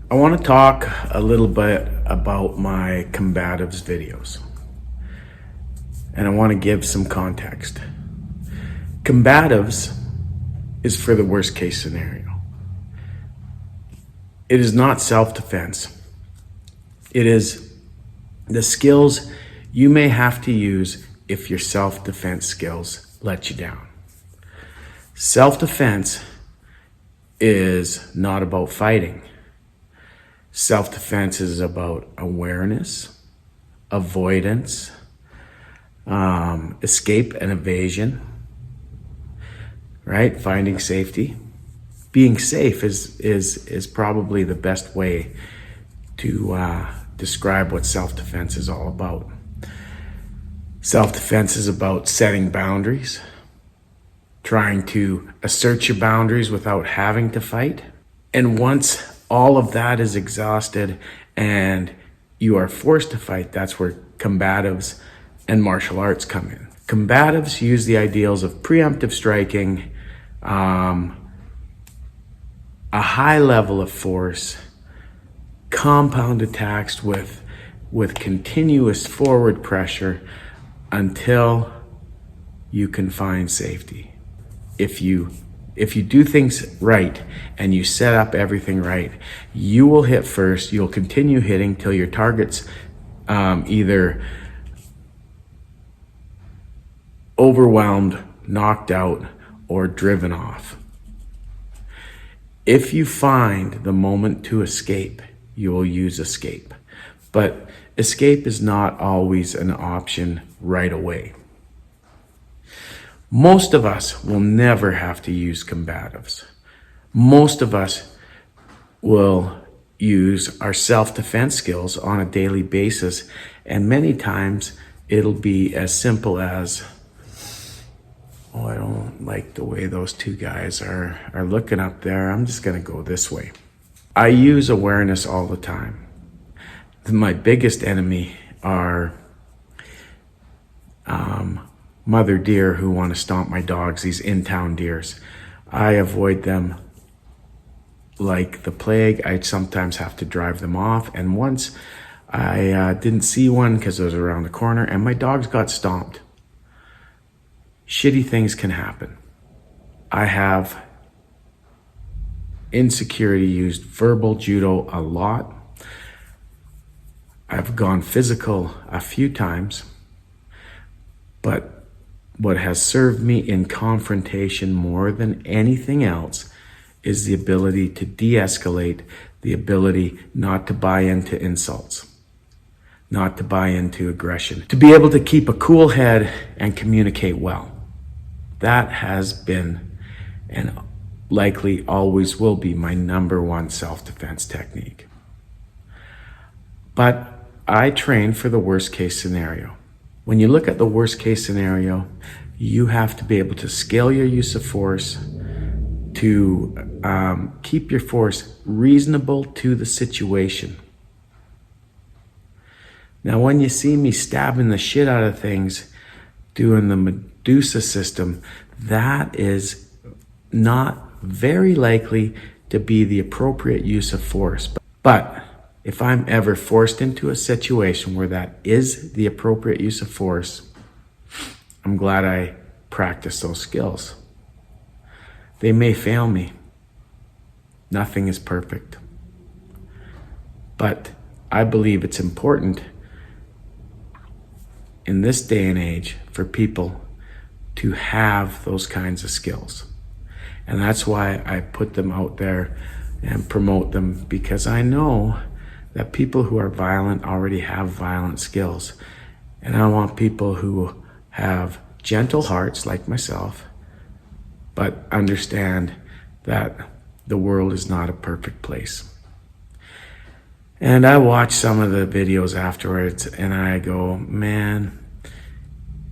I want to talk a little bit about my combatives videos, and I want to give some context. Combatives is for the worst case scenario. It is not self-defense. It is the skills you may have to use if your self-defense skills let you down. Self-defense is not about fighting. Self-defense is about awareness, avoidance, escape and evasion, right? Finding safety. Being safe is probably the best way to describe what self-defense is all about. Self-defense is about setting boundaries, trying to assert your boundaries without having to fight. And once all of that is exhausted and you are forced to fight, that's where combatives and martial arts come in. Combatives use the ideals of preemptive striking, a high level of force, compound attacks with continuous forward pressure until you can find safety. If you do things right and you set up everything right, you will hit first. You'll continue hitting till your target's either overwhelmed, knocked out, or driven off. If you find the moment to escape, you will use escape. But escape is not always an option right away. Most of us will never have to use combatives. Most of us will use our self-defense skills on a daily basis, and many times it'll be as simple as, oh, I don't like the way those two guys are looking up there. I'm just gonna go this way. I use awareness all the time. My biggest enemy are mother deer who want to stomp my dogs, these in-town deers. I avoid them like the plague. I sometimes have to drive them off. And once I didn't see one because it was around the corner and my dogs got stomped. Shitty things can happen. I have insecurity used verbal judo a lot. I've gone physical a few times, but what has served me in confrontation more than anything else is the ability to de-escalate, the ability not to buy into insults, not to buy into aggression, to be able to keep a cool head and communicate well. That has been, and likely always will be, my number one self-defense technique. But I train for the worst case scenario. When you look at the worst case scenario, you have to be able to scale your use of force to keep your force reasonable to the situation. Now, when you see me stabbing the shit out of things, doing the Medusa system, that is not very likely to be the appropriate use of force. But if I'm ever forced into a situation where that is the appropriate use of force, I'm glad I practiced those skills. They may fail me. Nothing is perfect. But I believe it's important in this day and age for people to have those kinds of skills. And that's why I put them out there and promote them, because I know that people who are violent already have violent skills. And I want people who have gentle hearts like myself, but understand that the world is not a perfect place. And I watch some of the videos afterwards and I go, man,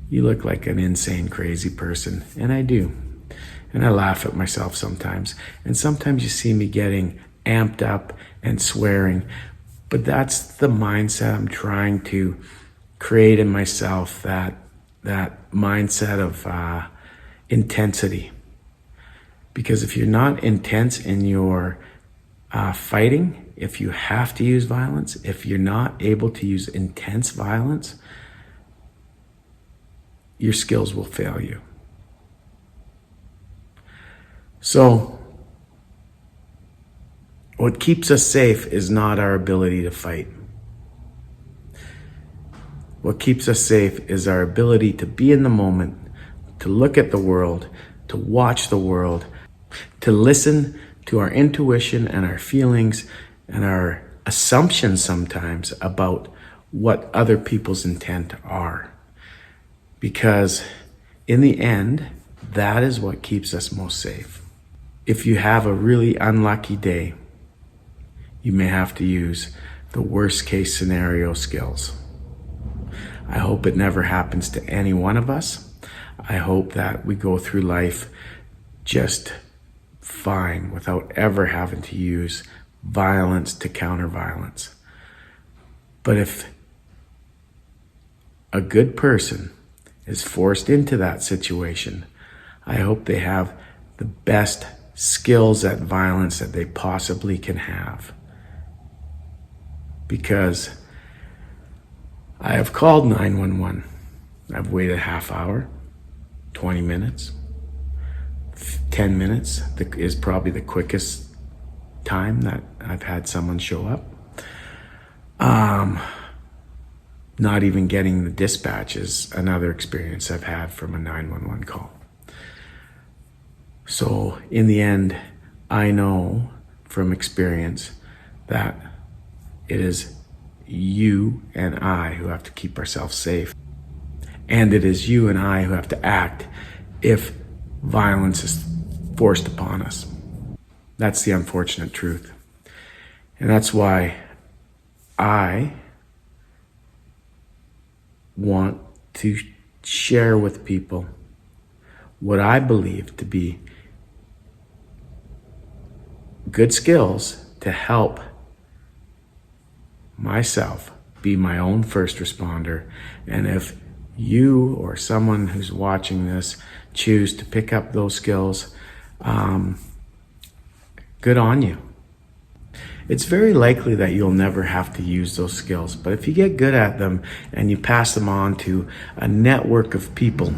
you look like an insane, crazy person. And I do. And I laugh at myself sometimes. And sometimes you see me getting amped up and swearing. But that's the mindset I'm trying to create in myself, that mindset of intensity. Because if you're not intense in your fighting, if you have to use violence, if you're not able to use intense violence, your skills will fail you. So, what keeps us safe is not our ability to fight. What keeps us safe is our ability to be in the moment, to look at the world, to watch the world, to listen to our intuition and our feelings and our assumptions sometimes about what other people's intent are. Because in the end, that is what keeps us most safe. If you have a really unlucky day, you may have to use the worst case scenario skills. I hope it never happens to any one of us. I hope that we go through life just fine without ever having to use violence to counter violence. But if a good person is forced into that situation, I hope they have the best skills at violence that they possibly can have. Because I have called 911. I've waited a half hour, 20 minutes, 10 minutes is probably the quickest time that I've had someone show up. Not even getting the dispatch is another experience I've had from a 911 call. So in the end, I know from experience that it is you and I who have to keep ourselves safe. And it is you and I who have to act if violence is forced upon us. That's the unfortunate truth. And that's why I want to share with people what I believe to be good skills to help myself be my own first responder. And if you or someone who's watching this choose to pick up those skills, good on you. It's very likely that you'll never have to use those skills, but if you get good at them and you pass them on to a network of people,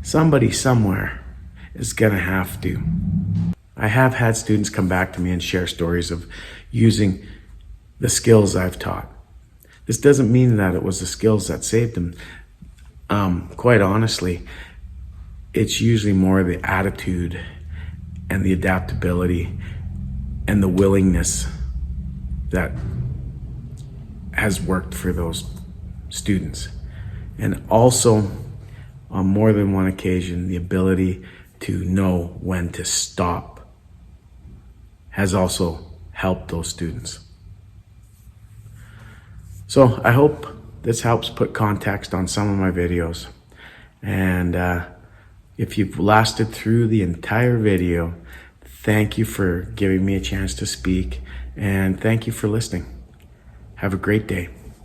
somebody somewhere is gonna have to. I have had students come back to me and share stories of using the skills I've taught. This doesn't mean that it was the skills that saved them. Quite honestly, it's usually more the attitude and the adaptability and the willingness that has worked for those students. And also, on more than one occasion, the ability to know when to stop has also helped those students. So I hope this helps put context on some of my videos. And if you've lasted through the entire video, thank you for giving me a chance to speak, and thank you for listening. Have a great day.